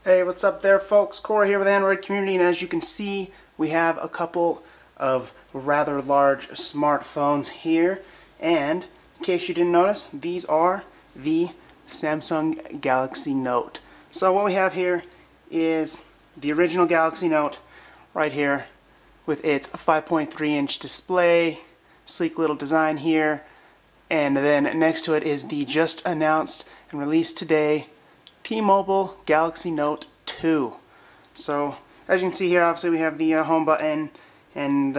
Hey, what's up there, folks? Cora here with Android Community, and as you can see, we have a couple of rather large smartphones here. And in case you didn't notice, these are the Samsung Galaxy Note. So what we have here is the original Galaxy Note right here with its 5.3-inch display, sleek little design here, and then next to it is the just announced and released today T-Mobile Galaxy Note 2. So as you can see here, obviously we have the home button and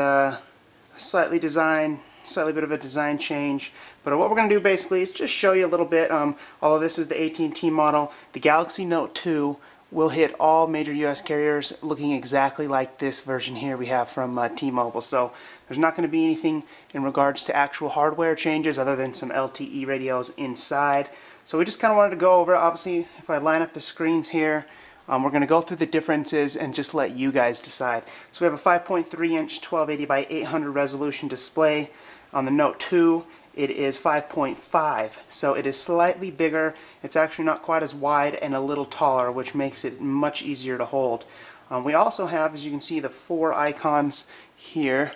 slightly bit of a design change. But what we're going to do basically is just show you a little bit. Although this is the AT&T model, the Galaxy Note 2 will hit all major US carriers looking exactly like this version here we have from T-Mobile. So there's not going to be anything in regards to actual hardware changes other than some LTE radios inside. So we just kind of wanted to go over, obviously, if I line up the screens here, we're going to go through the differences and just let you guys decide. So we have a 5.3-inch 1280 by 800 resolution display. On the Note 2, it is 5.5, so it is slightly bigger. It's actually not quite as wide and a little taller, which makes it much easier to hold. We also have, as you can see, the four icons here.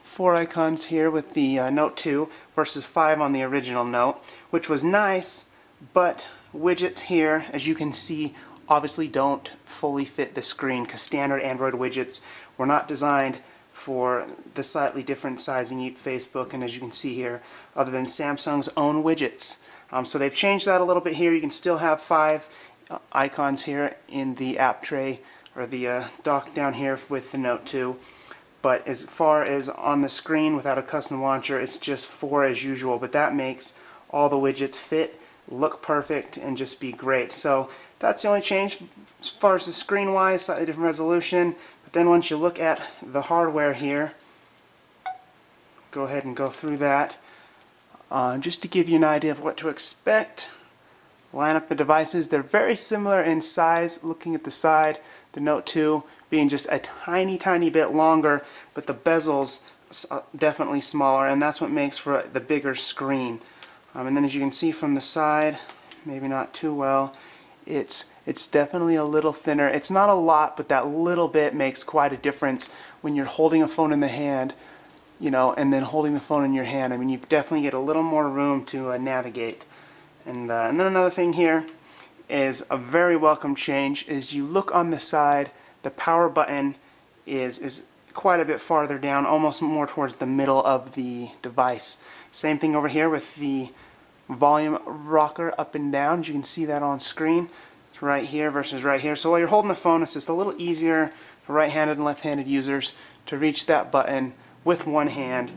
Four icons here with the Note 2 versus 5 on the original Note, which was nice, but widgets here, as you can see, obviously don't fully fit the screen because standard Android widgets were not designed for the slightly different sizing you Facebook, and as you can see here, other than Samsung's own widgets. So they've changed that a little bit here. You can still have 5 icons here in the app tray or the dock down here with the Note 2. But as far as on the screen without a custom launcher, it's just 4 as usual. But that makes all the widgets fit, look perfect, and just be great. So that's the only change as far as the screen-wise, slightly different resolution. But then once you look at the hardware here, go ahead and go through that. Just to give you an idea of what to expect, line up the devices. They're very similar in size, looking at the side. The Note 2 being just a tiny bit longer, but the bezels definitely smaller, and that's what makes for the bigger screen. And then as you can see from the side, maybe not too well, it's definitely a little thinner. It's not a lot, but that little bit makes quite a difference when you're holding a phone in the hand, you know, and then holding the phone in your hand. I mean, you definitely get a little more room to navigate. And then another thing here is a very welcome change is you look on the side, the power button is quite a bit farther down, almost more towards the middle of the device. Same thing over here with the volume rocker up and down. As you can see that on screen. It's right here versus right here. So while you're holding the phone, it's just a little easier for right-handed and left-handed users to reach that button with one hand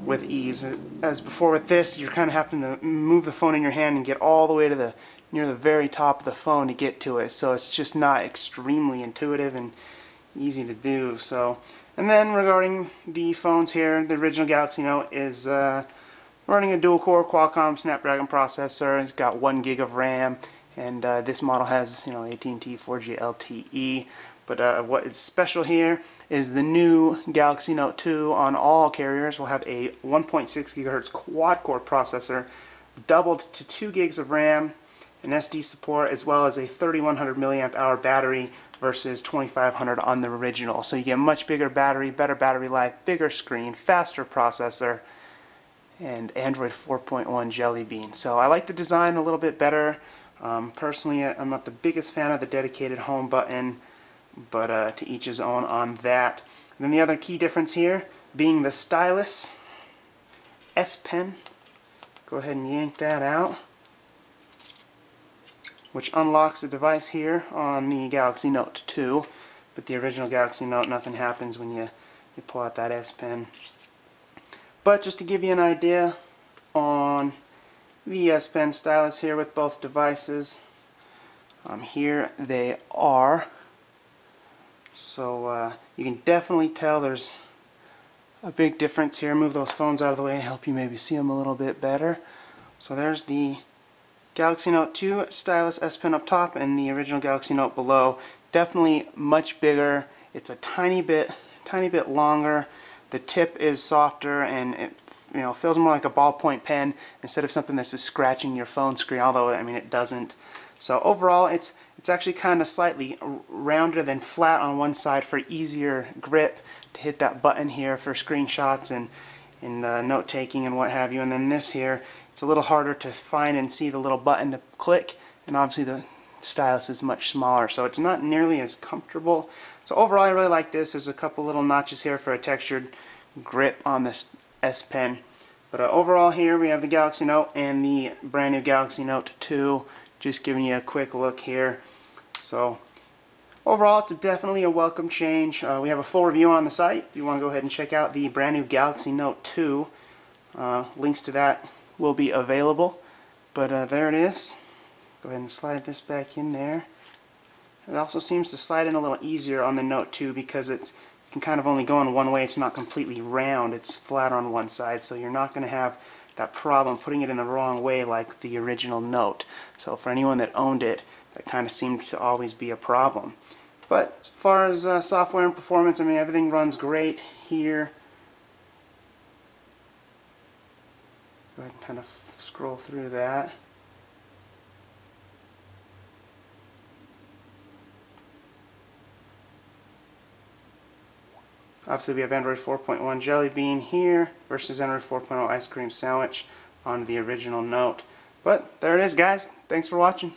with ease. As before with this, you're kind of having to move the phone in your hand and get all the way to near the very top of the phone to get to it. So it's just not extremely intuitive and easy to do. So, and then regarding the phones here, the original Galaxy Note is running a dual-core Qualcomm Snapdragon processor. It's got 1 gig of RAM, and this model has, you know, AT&T 4G LTE. But what is special here is the new Galaxy Note 2 on all carriers will have a 1.6 gigahertz quad-core processor, doubled to 2 gigs of RAM, and SD support, as well as a 3100 milliamp hour battery versus 2500 on the original. So you get much bigger battery, better battery life, bigger screen, faster processor, and Android 4.1 Jelly Bean. So I like the design a little bit better. Personally, I'm not the biggest fan of the dedicated home button, but to each his own on that. And then the other key difference here being the stylus S Pen. Go ahead and yank that out, which unlocks the device here on the Galaxy Note 2. But the original Galaxy Note, nothing happens when you pull out that S Pen. But just to give you an idea on the S Pen stylus here with both devices, here they are. So you can definitely tell there's a big difference here. Move those phones out of the way, help you maybe see them a little bit better. So there's the Galaxy Note 2 stylus S Pen up top and the original Galaxy Note below. Definitely much bigger. It's a tiny bit longer. The tip is softer and it feels more like a ballpoint pen instead of something that's just scratching your phone screen, although I mean it doesn't. So overall, it's actually kind of slightly rounder than flat on one side for easier grip to hit that button here for screenshots and note taking and what have you. And then this here, it's a little harder to find and see the little button to click, and obviously the stylus is much smaller, so it's not nearly as comfortable. So overall, I really like this. There's a couple little notches here for a textured grip on this S Pen. But overall here we have the Galaxy Note and the brand new Galaxy Note 2. Just giving you a quick look here. So overall, it's definitely a welcome change. We have a full review on the site if you want to go ahead and check out the brand new Galaxy Note 2. Links to that will be available. But there it is. Go ahead and slide this back in there. It also seems to slide in a little easier on the Note 2 because it can kind of only go in one way. It's not completely round. It's flat on one side, so you're not going to have that problem putting it in the wrong way like the original Note. So for anyone that owned it, that kind of seemed to always be a problem. But as far as software and performance, I mean, everything runs great here. Go ahead and kind of scroll through that. Obviously, we have Android 4.1 Jelly Bean here versus Android 4.0 Ice Cream Sandwich on the original Note. But there it is, guys. Thanks for watching.